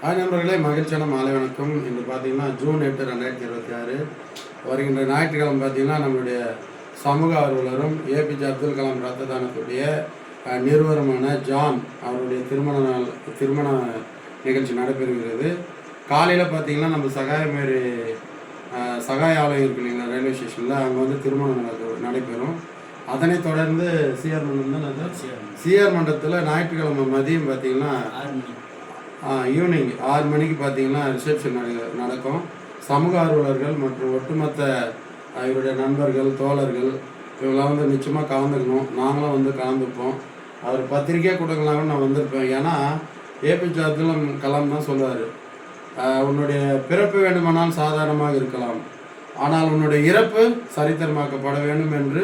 நண்பர்களே, மகிழ்ச்சியான மாலை வணக்கம். இன்று பார்த்தீங்கன்னா ஜூன் 8, 2026 வருகின்ற ஞாயிற்றுக்கிழமை பார்த்தீங்கன்னா நம்மளுடைய சமூக ஆர்வலரும் ஏபிஜே அப்துல் கலாம் ரத்த தானத்துடைய நிறுவனமான ஜான் அவருடைய திருமண நிகழ்ச்சி நடைபெறுகிறது. காலையில் பார்த்தீங்கன்னா நம்ம சகாய ஆலயம் இருக்கு இல்லைங்களா, ரயில்வே ஸ்டேஷனில் அங்கே வந்து திருமணம் நடைபெறும். அதனைத் தொடர்ந்து சிஆர் மண்டபத்தில் ஞாயிற்றுக்கிழமை மதியம் பார்த்தீங்கன்னா ஈவினிங் 6 மணிக்கு பார்த்தீங்கன்னா ரிசப்ஷன் நடக்கும். சமூக ஆர்வலர்கள் மற்றும் ஒட்டுமொத்த இவருடைய நண்பர்கள், தோழர்கள் இவங்களாம் வந்து நிச்சயமாக கலந்துக்கணும். நாங்களும் வந்து கலந்துப்போம். அவர் பத்திரிக்கை கொடுக்கலாம் நான் வந்திருப்பேன். ஏன்னா ஏபிஜே அப்துல் கலாம் தான் சொல்லுவார், உன்னுடைய பிறப்பு வேண்டுமானால் சாதாரணமாக இருக்கலாம், ஆனால் உன்னுடைய இறப்பு சரித்திரமாக்கப்பட வேண்டும் என்று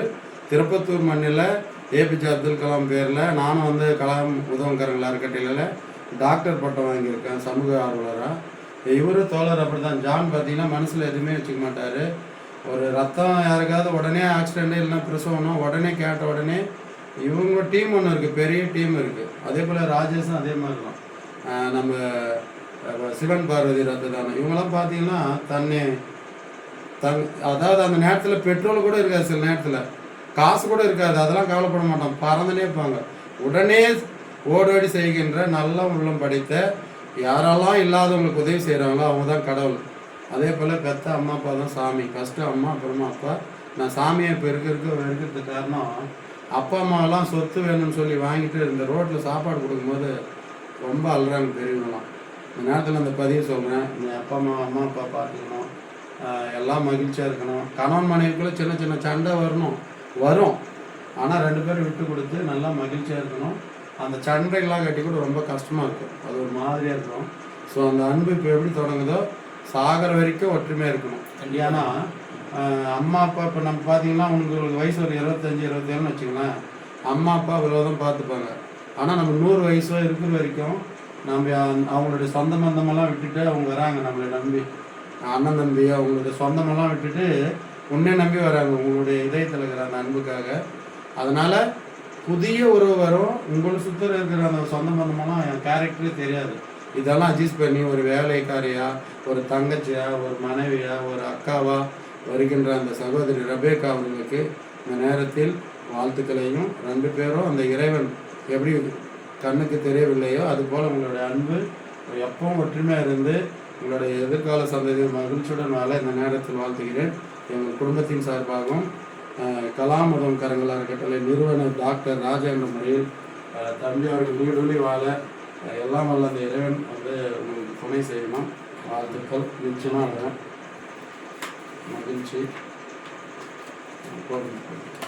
திருப்பத்தூர் மண்ணில் ஏபிஜே அப்துல் கலாம் பேரில் நானும் வந்து கலாம் உதவங்கரங்கள் அறக்கட்டளையில் டாக்டர் பட்டம் வாங்கியிருக்கேன் சமூக ஆர்வலராக. இவர் தோழர் அப்படி தான். ஜான் பார்த்தீங்கன்னா மனசில் எதுவுமே வச்சுக்க மாட்டார். ஒரு ரத்தம் யாருக்காவது உடனே ஆக்சிடென்ட் இல்லைன்னா பிரசவம் உடனே கேட்ட உடனே இவங்க டீம் ஒன்று இருக்குது, பெரிய டீம் இருக்குது. அதே போல் ராஜேஷும் அதே மாதிரி தான். நம்ம சிவன் பார்வதி ரத்த தானம் இவங்கெல்லாம் பார்த்தீங்கன்னா அதாவது அந்த நேரத்தில் பெட்ரோல் கூட இருக்காது, சில நேரத்தில் காசு கூட இருக்காது, அதெல்லாம் கவலைப்பட மாட்டோம், பறந்துனே இருப்பாங்க. உடனே ஓடோடி செய்கின்ற நல்ல உள்ளம் படைத்த யாரெல்லாம் இல்லாதவங்களுக்கு உதவி செய்கிறாங்களோ அவங்க தான் கடவுள். அதே போல் பெத்த அம்மா அப்பா தான் சாமி. ஃபஸ்ட்டு அம்மா, அப்புறமா அப்பா. நான் சாமியை இப்போ இருக்கிறதுக்கு காரணம், அப்பா அம்மாவெல்லாம் சொத்து வேணும்னு சொல்லி வாங்கிட்டு இந்த ரோட்டில் சாப்பாடு கொடுக்கும்போது ரொம்ப அழுறாங்க பெரியவங்களாம். இந்த நேரத்தில் அந்த பதிவு சொல்கிறேன், இந்த அம்மா அப்பா பார்த்துக்கணும், எல்லாம் மகிழ்ச்சியாக இருக்கணும். கணவன் மனைவிக்குள்ளே சின்ன சின்ன சண்டை வரும், ஆனால் 2 பேரும் விட்டு கொடுத்து நல்லா மகிழ்ச்சியாக இருக்கணும். அந்த சண்டைகளாக கட்டி கூட ரொம்ப கஷ்டமாக இருக்கும், அது ஒரு மாதிரியாக இருக்கும். ஸோ அந்த அன்பு இப்போ எப்படி தொடங்குதோ சாகிற வரைக்கும் ஒற்றுமையாக இருக்கணும். ஏன்னா அம்மா அப்பா இப்போ நம்ம பார்த்தீங்கன்னா உங்களுக்கு வயசு ஒரு 25, 27ன்னு வச்சுக்கலாம், அம்மா அப்பா விரோதம் பார்த்துப்பாங்க. ஆனால் நம்ம 100 வயசோ இருக்கிற வரைக்கும் நம்ம அவங்களுடைய சொந்த பந்தமெல்லாம் விட்டுட்டு அவங்க வராங்க, நம்மளை நம்பி அண்ணன் தம்பி அவங்களுடைய சொந்தமெல்லாம் விட்டுட்டு உன்னே நம்பி வராங்க உங்களுடைய இதயத்தில் இருக்கிற அந்த அன்புக்காக. அதனால் புதிய உறவு வரும். உங்களை சுத்தர இருக்கிற அந்த சொந்த பந்தமெல்லாம் என் கேரக்டரே தெரியாது. இதெல்லாம் அட்ஜஸ்ட் பண்ணி ஒரு வேலைக்காரியா, ஒரு தங்கச்சியா, ஒரு மனைவியா, ஒரு அக்காவா வருகின்ற அந்த சகோதரி ரபேக்கா அவர்களுக்கு இந்த நேரத்தில் வாழ்த்துக்களையும், 2 பேரும் அந்த இறைவன் எப்படி கண்ணுக்கு தெரியவில்லையோ அதுபோல் உங்களுடைய அன்பு எப்பவும் ஒற்றுமையாக இருந்து உங்களுடைய எதிர்கால சந்ததி மகிழ்ச்சியுடன் வாழ இந்த நேரத்தில் வாழ்த்துகிறேன். எங்கள் குடும்பத்தின் சார்பாகவும் கலாம் உதவங்கரங்கள் அறக்கட்டளை நிறுவனர் டாக்டர் ராஜா என்ற முறையில் தம்பி அவர்கள் நீடுழி வாழ எல்லாம் வல்ல அந்த இறைவன் வந்து உங்களுக்கு துணை செய்யணும். வாழ்த்துக்கள். நிச்சயமாக மகிழ்ச்சி.